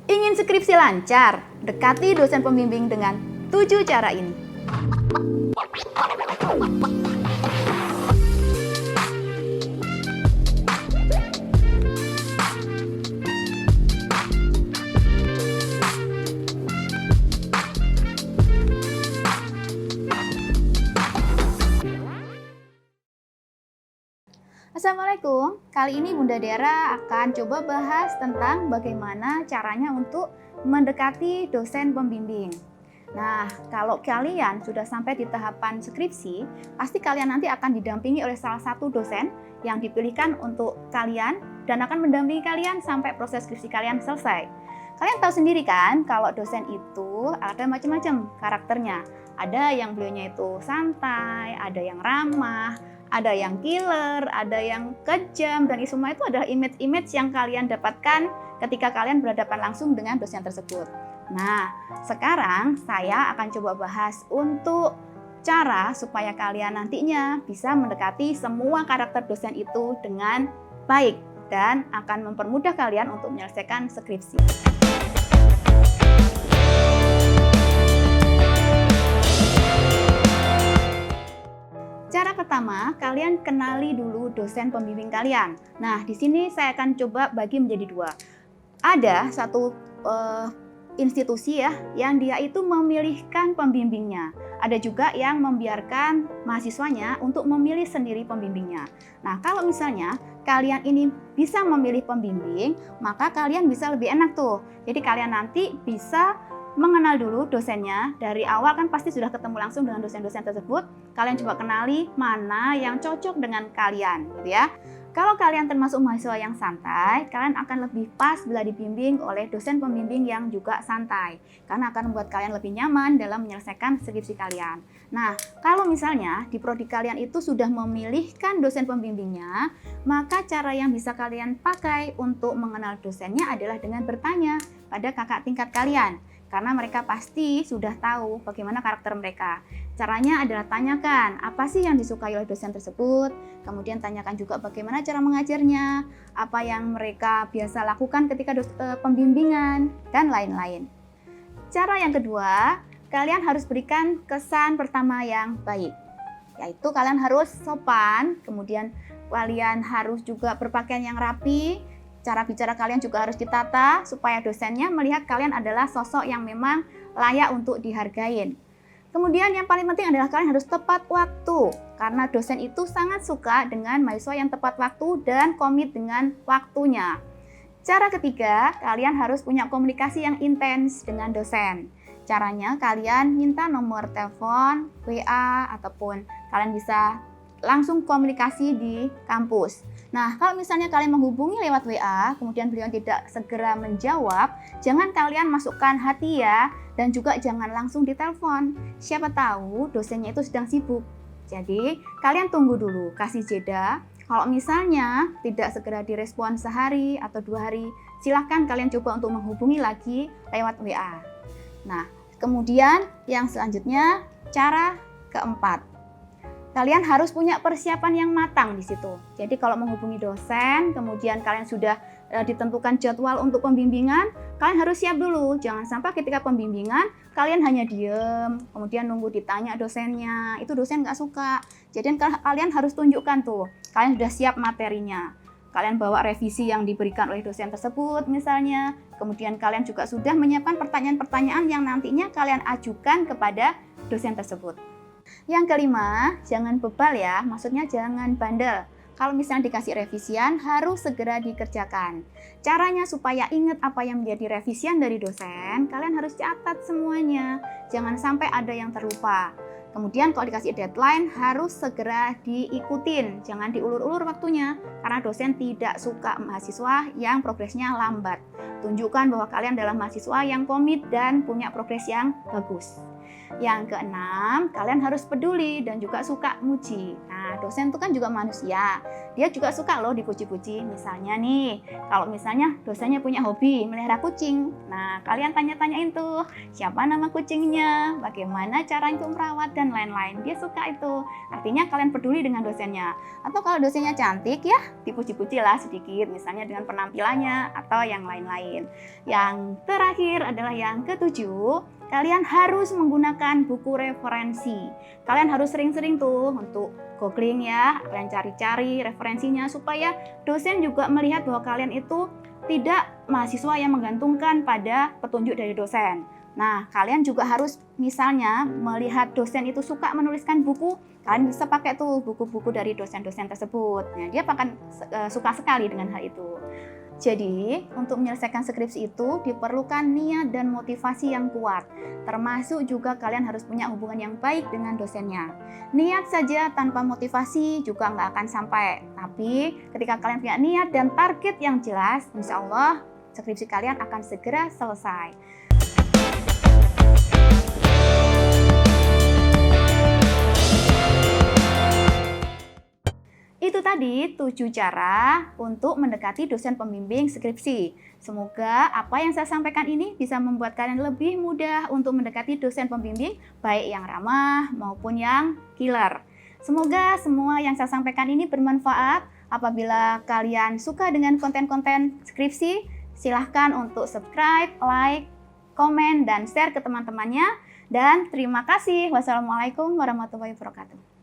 Ingin skripsi lancar? Dekati dosen pembimbing dengan 7 cara ini. Assalamualaikum, kali ini Bunda Dera akan coba bahas tentang bagaimana caranya untuk mendekati dosen pembimbing. Nah, kalau kalian sudah sampai di tahapan skripsi, pasti kalian nanti akan didampingi oleh salah satu dosen yang dipilihkan untuk kalian dan akan mendampingi kalian sampai proses skripsi kalian selesai. Kalian tahu sendiri kan, kalau dosen itu ada macam-macam karakternya. Ada yang beliaunya itu santai, ada yang ramah, ada yang killer, ada yang kejam, dan semua itu adalah image-image yang kalian dapatkan ketika kalian berhadapan langsung dengan dosen tersebut. Nah, sekarang saya akan coba bahas untuk cara supaya kalian nantinya bisa mendekati semua karakter dosen itu dengan baik dan akan mempermudah kalian untuk menyelesaikan skripsi. Cara pertama, kalian kenali dulu dosen pembimbing kalian. Nah, di sini saya akan coba bagi menjadi dua. Ada satu institusi ya, yang dia itu memilihkan pembimbingnya. Ada juga yang membiarkan mahasiswanya untuk memilih sendiri pembimbingnya. Nah, kalau misalnya kalian ini bisa memilih pembimbing, maka kalian bisa lebih enak tuh. Jadi kalian nanti bisa mengenal dulu dosennya. Dari awal kan pasti sudah ketemu langsung dengan dosen-dosen tersebut. Kalian coba kenali mana yang cocok dengan kalian, gitu ya. Kalau kalian termasuk mahasiswa yang santai, kalian akan lebih pas bila dibimbing oleh dosen pembimbing yang juga santai. Karena akan membuat kalian lebih nyaman dalam menyelesaikan skripsi kalian. Nah, kalau misalnya di prodi kalian itu sudah memilihkan dosen pembimbingnya, maka cara yang bisa kalian pakai untuk mengenal dosennya adalah dengan bertanya pada kakak tingkat kalian. Karena mereka pasti sudah tahu bagaimana karakter mereka. Caranya adalah tanyakan apa sih yang disukai oleh dosen tersebut, kemudian tanyakan juga bagaimana cara mengajarnya, apa yang mereka biasa lakukan ketika pembimbingan, dan lain-lain. Cara yang kedua, kalian harus berikan kesan pertama yang baik, yaitu kalian harus sopan, kemudian kalian harus juga berpakaian yang rapi. Cara bicara kalian juga harus ditata supaya dosennya melihat kalian adalah sosok yang memang layak untuk dihargain. Kemudian yang paling penting adalah kalian harus tepat waktu, karena dosen itu sangat suka dengan mahasiswa yang tepat waktu dan komit dengan waktunya. Cara ketiga, kalian harus punya komunikasi yang intens dengan dosen. Caranya kalian minta nomor telepon, WA, ataupun kalian bisa langsung komunikasi di kampus. Nah, kalau misalnya kalian menghubungi lewat WA, kemudian beliau tidak segera menjawab, jangan kalian masukkan hati ya, dan juga jangan langsung ditelepon. Siapa tahu dosennya itu sedang sibuk. Jadi, kalian tunggu dulu, kasih jeda. Kalau misalnya tidak segera direspon sehari atau 2 hari, silahkan kalian coba untuk menghubungi lagi lewat WA. Nah, kemudian yang selanjutnya, cara keempat. Kalian harus punya persiapan yang matang di situ. Jadi kalau menghubungi dosen, kemudian kalian sudah ditentukan jadwal untuk pembimbingan, kalian harus siap dulu. Jangan sampai ketika pembimbingan, kalian hanya diem, kemudian nunggu ditanya dosennya. Itu dosen nggak suka. Jadi kalian harus tunjukkan tuh, kalian sudah siap materinya. Kalian bawa revisi yang diberikan oleh dosen tersebut misalnya. Kemudian kalian juga sudah menyiapkan pertanyaan-pertanyaan yang nantinya kalian ajukan kepada dosen tersebut. Yang kelima, jangan bebal ya, maksudnya jangan bandel. Kalau misalnya dikasih revisian, harus segera dikerjakan. Caranya supaya ingat apa yang menjadi revisian dari dosen, kalian harus catat semuanya. Jangan sampai ada yang terlupa. Kemudian kalau dikasih deadline, harus segera diikutin. Jangan diulur-ulur waktunya, karena dosen tidak suka mahasiswa yang progresnya lambat. Tunjukkan bahwa kalian adalah mahasiswa yang komit dan punya progres yang bagus. Yang keenam, kalian harus peduli dan juga suka muji. Nah, Nah, dosen itu kan juga manusia. Dia juga suka loh dipuji-puji. Misalnya nih, kalau misalnya dosennya punya hobi melihara kucing. Nah, kalian tanya-tanyain tuh, siapa nama kucingnya, bagaimana cara itu merawat, dan lain-lain. Dia suka itu. Artinya kalian peduli dengan dosennya. Atau kalau dosennya cantik ya, dipuji-puji lah sedikit. Misalnya dengan penampilannya atau yang lain-lain. Yang terakhir adalah yang ketujuh, kalian harus menggunakan buku referensi. Kalian harus sering-sering tuh untuk googling ya, kalian cari-cari referensinya supaya dosen juga melihat bahwa kalian itu tidak mahasiswa yang menggantungkan pada petunjuk dari dosen. Nah, kalian juga harus misalnya melihat dosen itu suka menuliskan buku, kalian bisa pakai tuh buku-buku dari dosen-dosen tersebut. Nah, dia akan suka sekali dengan hal itu. Jadi, untuk menyelesaikan skripsi itu diperlukan niat dan motivasi yang kuat. Termasuk juga kalian harus punya hubungan yang baik dengan dosennya. Niat saja tanpa motivasi juga nggak akan sampai. Tapi ketika kalian punya niat dan target yang jelas, insya Allah skripsi kalian akan segera selesai. Itu tadi 7 cara untuk mendekati dosen pembimbing skripsi. Semoga apa yang saya sampaikan ini bisa membuat kalian lebih mudah untuk mendekati dosen pembimbing, baik yang ramah maupun yang killer. Semoga semua yang saya sampaikan ini bermanfaat. Apabila kalian suka dengan konten-konten skripsi, silahkan untuk subscribe, like, komen, dan share ke teman-temannya. Dan terima kasih. Wassalamualaikum warahmatullahi wabarakatuh.